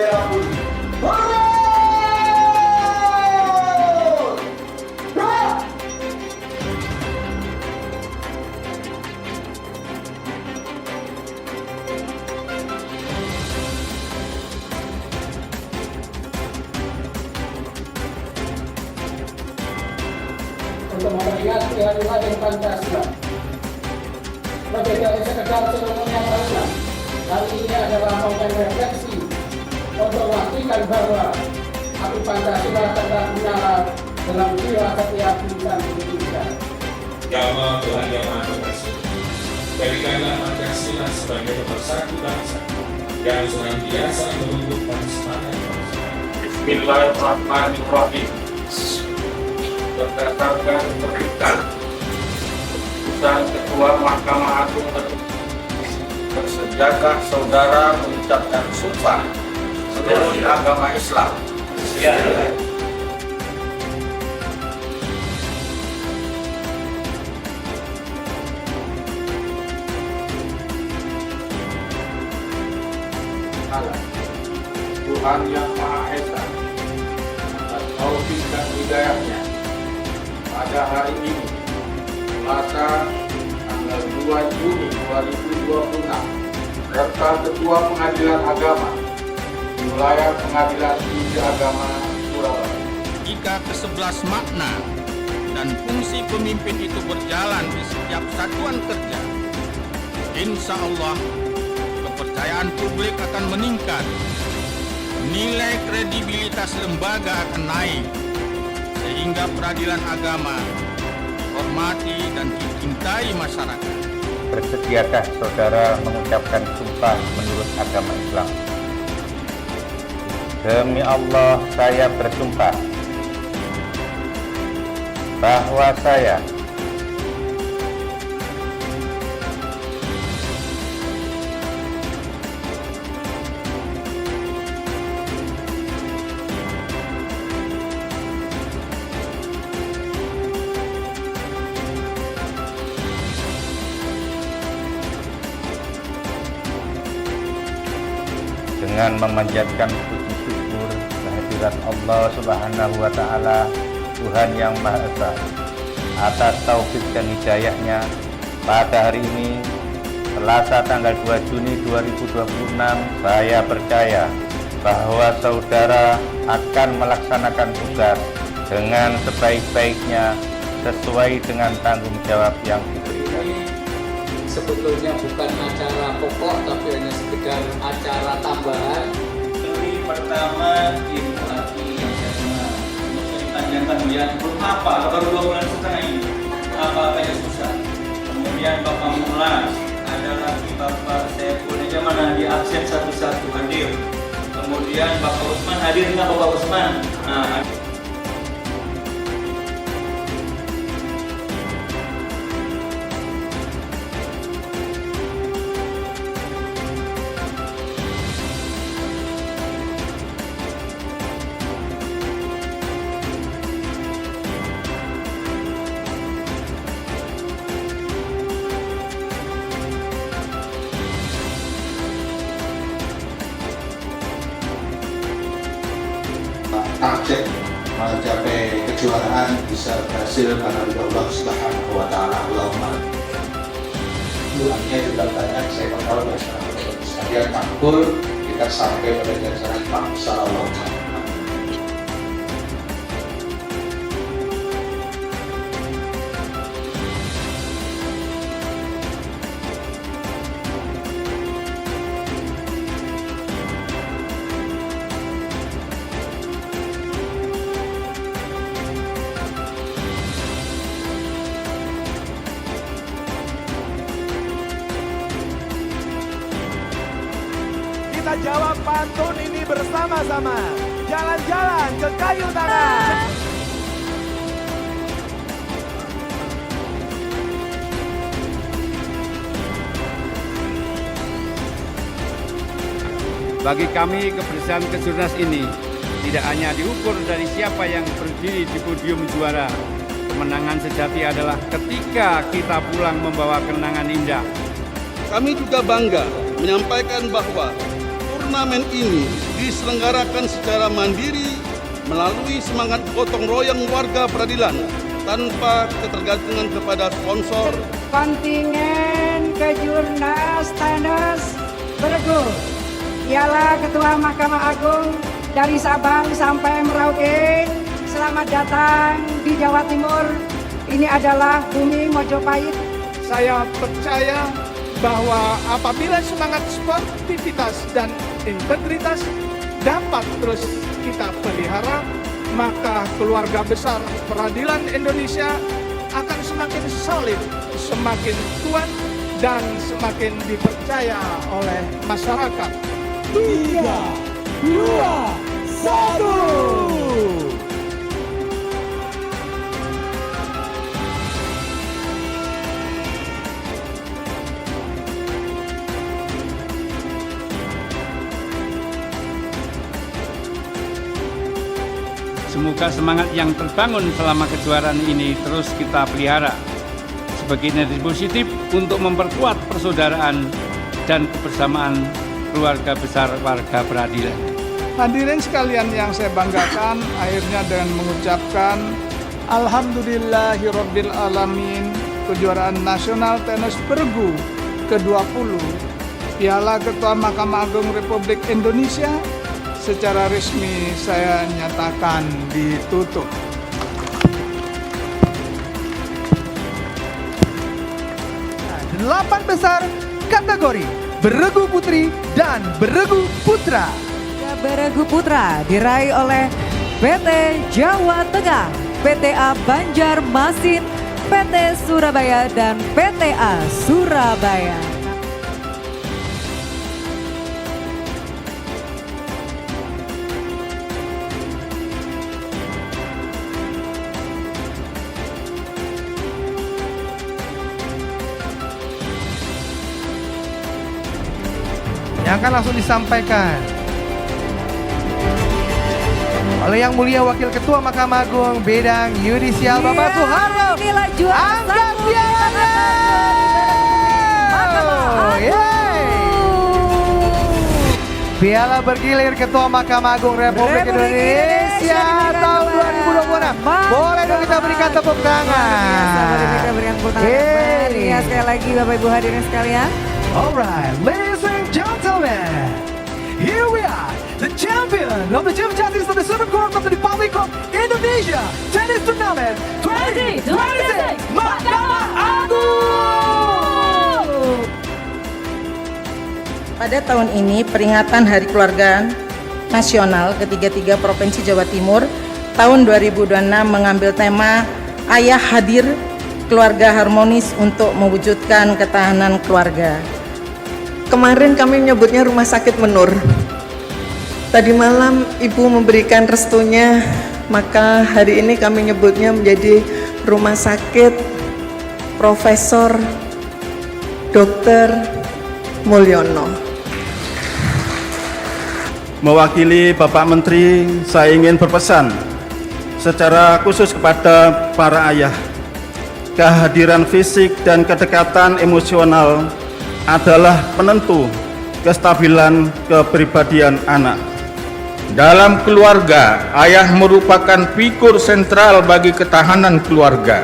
merah putih. Untuk memperingati Hari Lahir Pancasila, berbeda sekedar seremonial tahunan, hari ini adalah momen refleksi untuk memastikan bahwa api Pancasila tetap menyala dalam jiwa setiap insan Indonesia. Ya Allah, Tuhan yang Maha Pengasih, jadikanlah Pancasila sebagai pemersatu bangsa yang senantiasa menumbuhkan semangat bangsa. Bismillahirrahmanirrahim. Berdasarkan perintah Keputusan Ketua Mahkamah Agung bersediakah saudara mengucapkan sumpah seluruh agama Islam? Ya. Tuhan yang Maha Esa, atas taufik dan hidayahnya, pada hari ini, Selasa, tanggal 2 Juni 2026, serta Ketua Pengadilan Agama di wilayah Pengadilan Tinggi Agama Surabaya. Jika ke-11 makna dan fungsi pemimpin itu berjalan di setiap satuan kerja, insya Allah kepercayaan publik akan meningkat, nilai kredibilitas lembaga akan naik, sehingga peradilan agama dihormati dan dicintai masyarakat. Bersediakah saudara mengucapkan sumpah menurut agama Islam? Demi Allah, saya bersumpah bahwa saya dengan memanjatkan puji syukur kehadirat Allah Subhanahu wa Ta'ala, Tuhan yang Maha Esa, atas taufik dan hidayahnya, pada hari ini Selasa tanggal 2 Juni 2026, saya percaya bahwa saudara akan melaksanakan tugas dengan sebaik-baiknya sesuai dengan tanggung jawab yang diberikan. Sebetulnya bukan acara pokok, tapi hanya sekedar acara tambahan. Hari pertama Ibu Aki yang saya kenal, untuk saya ditanyakan ya belum apa, baru 2 bulan setengah ini, apa yang susah. Kemudian Bapak Mulas, ada lagi Bapak Saiful, aja mana di absen satu-satu hadir. Kemudian Bapak Usman hadir nggak Bapak Usman? Nah, target mencapai kejuaraan bisa berhasil karena Allah Subhanahu wa Ta'ala. Allahumma. Doanya juga banyak, saya berdoa masyarakat sekalian makbul, kita sampai pada jajaran bangsa Allah. Kita jawab pantun ini bersama-sama. Jalan-jalan ke Kayu Tangan. Bagi kami, kebersihan kejurnas ini tidak hanya diukur dari siapa yang berdiri di podium juara. Kemenangan sejati adalah ketika kita pulang membawa kenangan indah. Kami juga bangga menyampaikan bahwa turnamen ini diselenggarakan secara mandiri melalui semangat gotong royong warga peradilan tanpa ketergantungan kepada sponsor. Kontingen Kejurnas Tenis Bergu ialah Ketua Mahkamah Agung dari Sabang sampai Merauke. Selamat datang di Jawa Timur. Ini adalah bumi Mojopahit. Saya percaya bahwa apabila semangat sportivitas dan integritas dapat terus kita pelihara, maka keluarga besar peradilan Indonesia akan semakin solid, semakin kuat, dan semakin dipercaya oleh masyarakat. 3, 2, 1. Semoga semangat yang terbangun selama kejuaraan ini terus kita pelihara sebagai energi positif untuk memperkuat persaudaraan dan kebersamaan keluarga besar warga peradilan. Hadirin sekalian yang saya banggakan, akhirnya dengan mengucapkan Alhamdulillahirabbil alamin, kejuaraan nasional tenis bergu ke-20 Piala Ketua Mahkamah Agung Republik Indonesia secara resmi saya nyatakan ditutup. Delapan besar kategori beregu putri dan beregu putra. Beregu putra diraih oleh PT Jawa Tengah, PTA Banjarmasin, PT Surabaya, dan PTA Surabaya. Yang akan langsung disampaikan oleh Yang Mulia Wakil Ketua Mahkamah Agung Bidang Yudisial Bapak Soeharto. Inilah juara angkat pialanya. Piala bergilir Ketua Mahkamah Agung Republik Indonesia tahun 2026. Boleh dong kita berikan tepuk tangan. Boleh kita berikan tepuk tangan. Ya, sekali lagi Bapak Ibu hadirin sekalian. Alright, ladies and gentlemen, here we are, the champion of the Chief Justice of the Supreme Court of the Republic of Indonesia Tennis Tournament 2026 Mahkamah Agung. Pada tahun ini peringatan Hari Keluarga Nasional ke-33 Provinsi Jawa Timur tahun 2026 mengambil tema Ayah Hadir, Keluarga Harmonis untuk mewujudkan ketahanan keluarga. Kemarin kami menyebutnya Rumah Sakit Menur. Tadi malam Ibu memberikan restunya, maka hari ini kami menyebutnya menjadi Rumah Sakit Profesor Dr. Mulyono. Mewakili Bapak Menteri, saya ingin berpesan secara khusus kepada para ayah. Kehadiran fisik dan kedekatan emosional adalah penentu kestabilan kepribadian anak. Dalam keluarga, ayah merupakan figur sentral bagi ketahanan keluarga.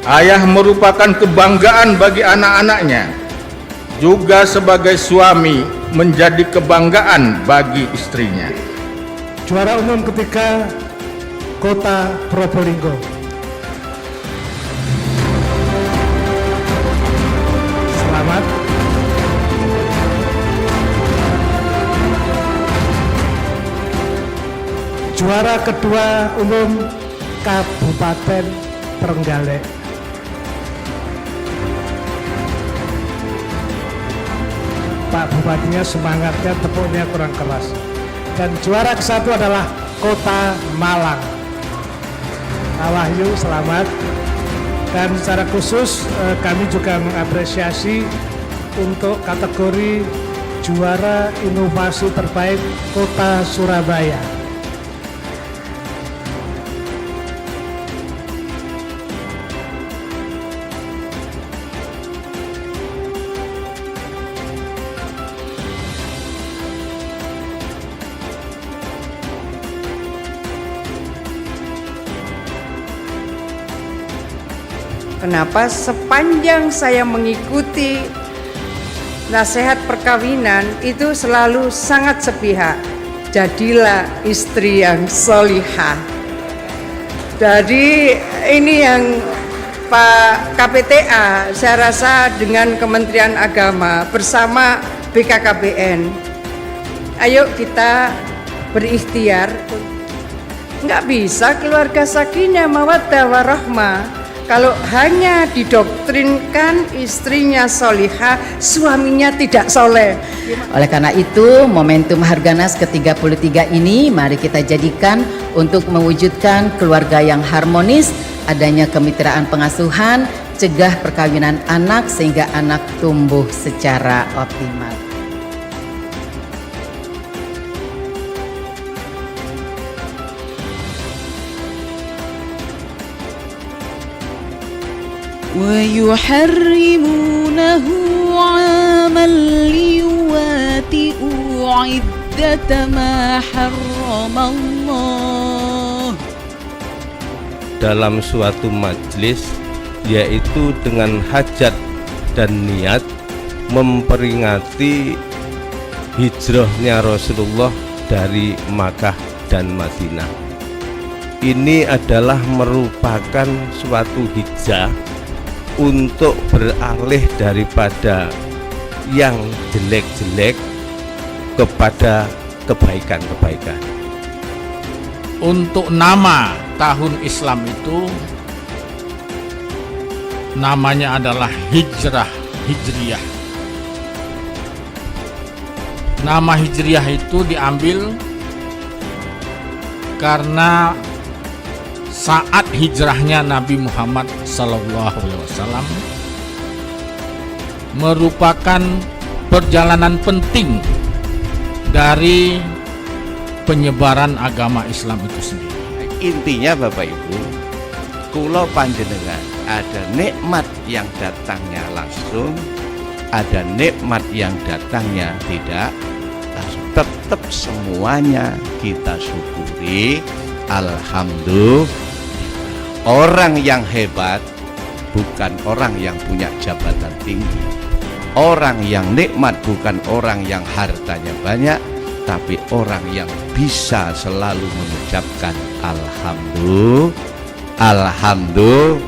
Ayah merupakan kebanggaan bagi anak-anaknya. Juga sebagai suami menjadi kebanggaan bagi istrinya. Juara umum ketiga Kota Probolinggo. Selamat. Juara kedua umum Kabupaten Trenggalek. Pak Bupatinya semangatnya, tepuknya kurang keras. Dan juara ke-1 adalah Kota Malang. Pak Wahyu, selamat. Dan secara khusus kami juga mengapresiasi untuk kategori juara inovasi terbaik Kota Surabaya. Kenapa? Sepanjang saya mengikuti nasihat perkawinan itu selalu sangat sepihak. Jadilah istri yang solihah. Jadi ini yang Pak KPTA, saya rasa dengan Kementerian Agama bersama BKKBN, ayo kita berikhtiar. Nggak bisa keluarga sakinah mawaddah warahmah kalau hanya didoktrinkan istrinya solihah, suaminya tidak soleh. Oleh karena itu, momentum Harganas ke-33 ini mari kita jadikan untuk mewujudkan keluarga yang harmonis, adanya kemitraan pengasuhan, cegah perkawinan anak sehingga anak tumbuh secara optimal. ويحرمونه عاما ليواتئوا عدة ما حرم الله. Dalam suatu majelis, yaitu dengan hajat dan niat memperingati hijrahnya Rasulullah dari Makkah dan Madinah. Ini adalah merupakan suatu hijrah untuk beralih daripada yang jelek-jelek kepada kebaikan-kebaikan. Untuk nama tahun Islam itu namanya adalah Hijriyah. Nama Hijriyah itu diambil karena saat hijrahnya Nabi Muhammad SAW merupakan perjalanan penting dari penyebaran agama Islam itu sendiri. Intinya Bapak Ibu, kula panjenengan ada nikmat yang datangnya langsung, ada nikmat yang datangnya tidak langsung. Tetap semuanya kita syukuri. Alhamdulillah. Orang yang hebat bukan orang yang punya jabatan tinggi. Orang yang nikmat bukan orang yang hartanya banyak, tapi orang yang bisa selalu mengucapkan alhamdulillah, alhamdulillah,